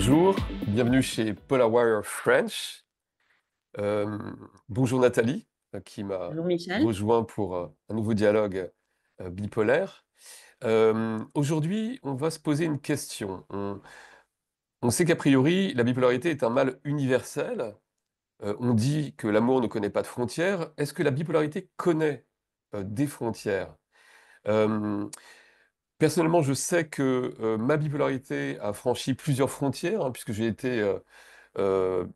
Bonjour, bienvenue chez Polarwire French. Euh, Bonjour Nathalie, qui m'a Bonjour Michel. rejoint pour un nouveau dialogue bipolaire. Aujourd'hui, on va se poser une question. On sait qu'a priori, la bipolarité est un mal universel. On dit que l'amour ne connaît pas de frontières. Est-ce que la bipolarité connaît des frontières? Euh, Personnellement, je sais que ma bipolarité a franchi plusieurs frontières, hein, puisque euh,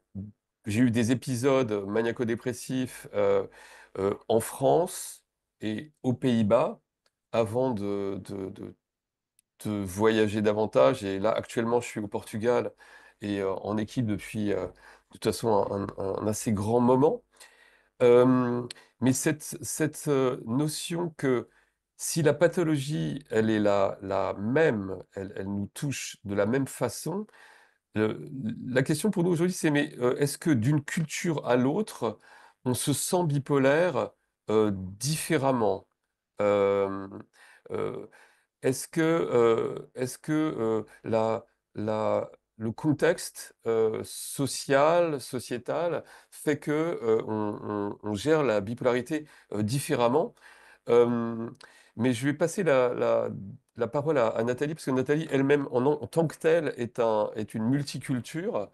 j'ai eu des épisodes maniaco-dépressifs en France et aux Pays-Bas avant de voyager davantage. Et là, actuellement, je suis au Portugal et en équipe depuis, de toute façon, un assez grand moment. Euh, mais cette notion que si la pathologie, elle est la même, elle nous touche de la même façon, le- la question pour nous aujourd'hui, c'est mais est-ce que d'une culture à l'autre, on se sent bipolaire différemment? Euh, euh, est-ce que le contexte social, sociétal, fait que on gère la bipolarité différemment? Euh, mais je vais passer la parole à Nathalie, parce que Nathalie elle-même, en tant que telle, est une multiculture.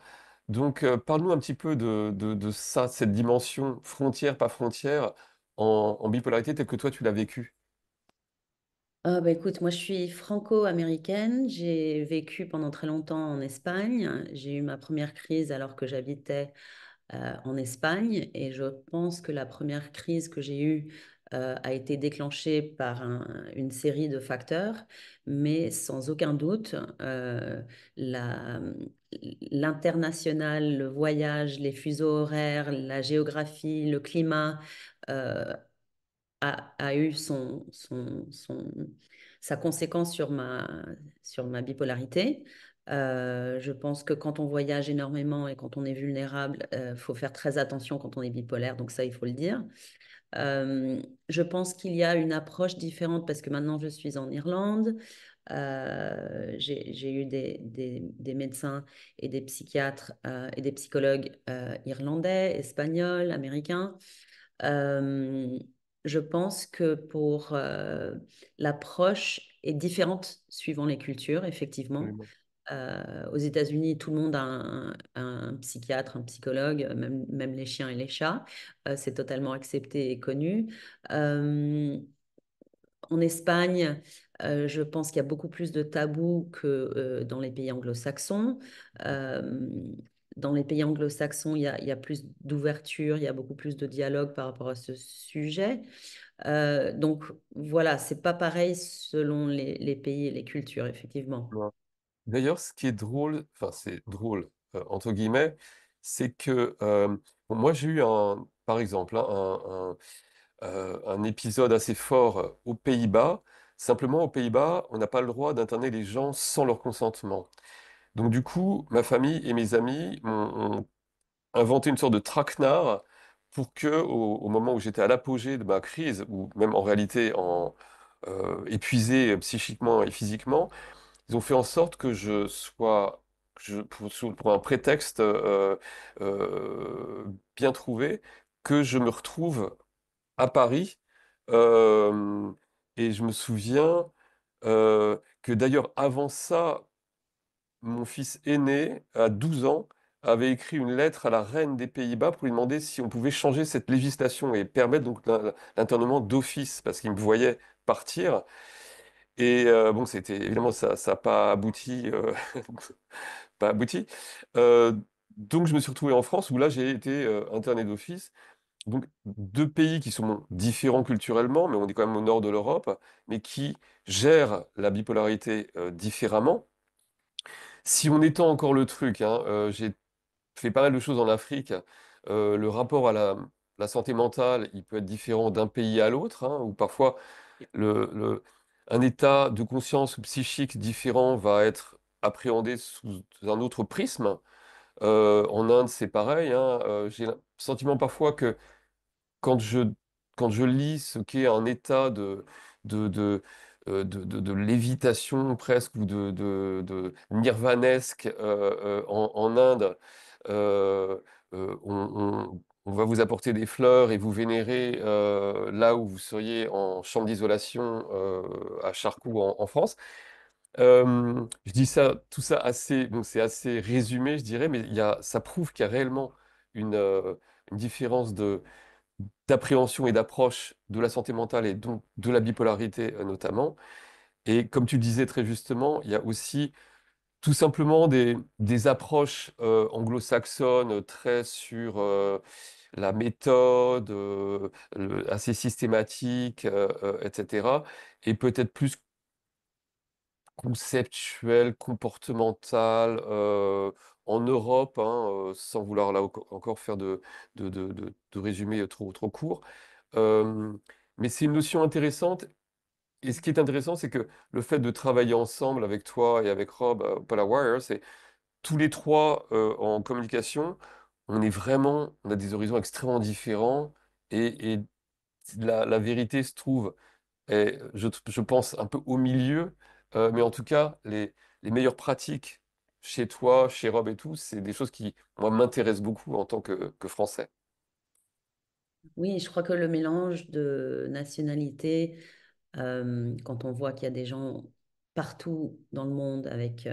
Donc, parle-nous un petit peu de ça, cette dimension frontière, pas frontière, en bipolarité, telle que toi, tu l'as vécue. Écoute, moi je suis franco-américaine. J'ai vécu pendant très longtemps en Espagne. J'ai eu ma première crise alors que j'habitais en Espagne et je pense que la première crise que j'ai eue a été déclenchée par une série de facteurs, mais sans aucun doute, la- l'international, le voyage, les fuseaux horaires, la géographie, le climat. euh, a eu sa conséquence sur ma bipolarité. Je pense que quand on voyage énormément et quand on est vulnérable, il faut faire très attention quand on est bipolaire, donc ça, il faut le dire. Euh, je pense qu'il y a une approche différente parce que maintenant je suis en Irlande. J'ai eu des médecins et des psychiatres et des psychologues irlandais, espagnols, américains. Euh, je pense que pour l'approche est différente suivant les cultures, effectivement. Absolument. Aux États-Unis, tout le monde a un psychiatre, un psychologue, même les chiens et les chats. C'est totalement accepté et connu. Euh, En Espagne, je pense qu'il y a beaucoup plus de tabous que dans les pays anglo-saxons. Euh, Dans les pays anglo-saxons, il y a plus d'ouverture, il y a beaucoup plus de dialogue par rapport à ce sujet. Donc voilà, c'est pas pareil selon les pays et les cultures, effectivement. Ouais. D'ailleurs, ce qui est drôle, enfin c'est drôle entre guillemets, c'est que bon, moi j'ai eu par exemple, hein, un épisode assez fort aux Pays-Bas. Simplement, aux Pays-Bas, on n'a pas le droit d'interner les gens sans leur consentement. Donc du coup, ma famille et mes amis ont inventé une sorte de traquenard pour que, au moment où j'étais à l'apogée de ma crise, ou même en réalité épuisé psychiquement et physiquement, ils ont fait en sorte que je sois, pour un prétexte bien trouvé, que je me retrouve à Paris. Euh, et je me souviens que d'ailleurs, avant ça, mon fils aîné, à 12 ans, avait écrit une lettre à la reine des Pays-Bas pour lui demander si on pouvait changer cette législation et permettre donc l'internement d'office, parce qu'il me voyait partir. Et bon, c'était évidemment ça n'a pas abouti, pas abouti. Euh, donc je me suis retrouvé en France où là j'ai été interné d'office. Donc deux pays qui sont différents culturellement, mais on est quand même au nord de l'Europe, mais qui gèrent la bipolarité différemment. Si on étend encore le truc, hein, j'ai fait pas mal de choses en Afrique. Le rapport à la santé mentale, il peut être différent d'un pays à l'autre, hein, ou parfois un état de conscience psychique différent va être appréhendé sous un autre prisme. En Inde, c'est pareil, hein. J'ai le sentiment parfois que quand je, quand je lis ce qu'est un état de, de lévitation presque ou de nirvanesque en Inde. Euh, on va vous apporter des fleurs et vous vénérer là où vous seriez en chambre d'isolation à Charcoux en France. Je dis ça, tout ça assez, bon, c'est assez résumé, je dirais, mais ça prouve qu'il y a réellement une différence d'appréhension et d'approche de la santé mentale et donc de la bipolarité notamment. Et comme tu disais très justement, il y a aussi tout simplement des approches anglo-saxonnes très sur la méthode, assez systématique, etc. Et peut-être plus conceptuelle, comportementale, en Europe, hein, sans vouloir là encore faire de résumé trop court. Euh, mais c'est une notion intéressante. Et ce qui est intéressant, c'est que le fait de travailler ensemble avec toi et avec Rob à Polar Warrior, c'est tous les trois en communication, on a des horizons extrêmement différents et la vérité se trouve et je pense un peu au milieu, mais en tout cas, les meilleures pratiques chez toi, chez Rob et tout, c'est des choses qui, moi, m'intéressent beaucoup en tant que Français. Oui, je crois que le mélange de nationalités, quand on voit qu'il y a des gens partout dans le monde avec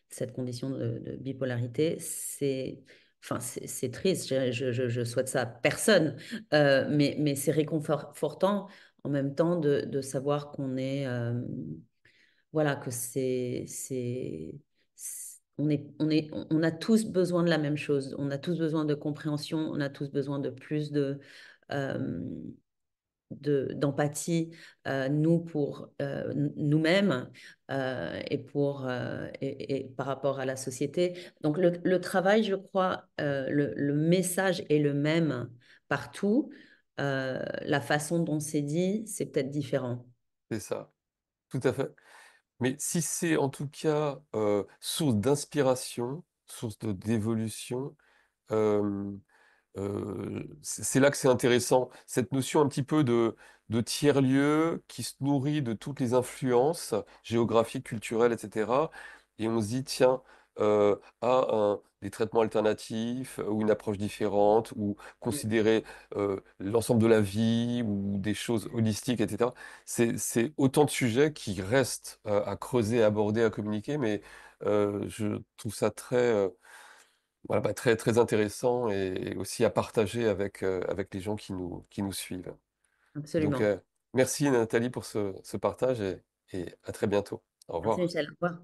cette condition de bipolarité, c'est triste. Je souhaite ça à personne. Mais c'est réconfortant en même temps de savoir qu'on est, voilà, que on a tous besoin de la même chose. On a tous besoin de compréhension. On a tous besoin de plus euh, d'empathie, nous pour nous-mêmes et par rapport à la société. Donc le travail, je crois, le message est le même partout. La façon dont c'est dit, c'est peut-être différent. C'est ça, tout à fait. Mais si c'est en tout cas source d'inspiration, source d'évolution, euh, c'est là que c'est intéressant. Cette notion un petit peu de tiers-lieu qui se nourrit de toutes les influences géographiques, culturelles, etc. Et on se dit, tiens, des traitements alternatifs ou une approche différente ou considérer l'ensemble de la vie ou des choses holistiques, etc. C'est autant de sujets qui restent à creuser, à aborder, à communiquer, mais je trouve ça voilà, bah, très intéressant et aussi à partager avec les gens qui nous suivent. Donc, Absolument. merci Nathalie pour ce partage et à très bientôt. Au Merci revoir. Michel. Au revoir.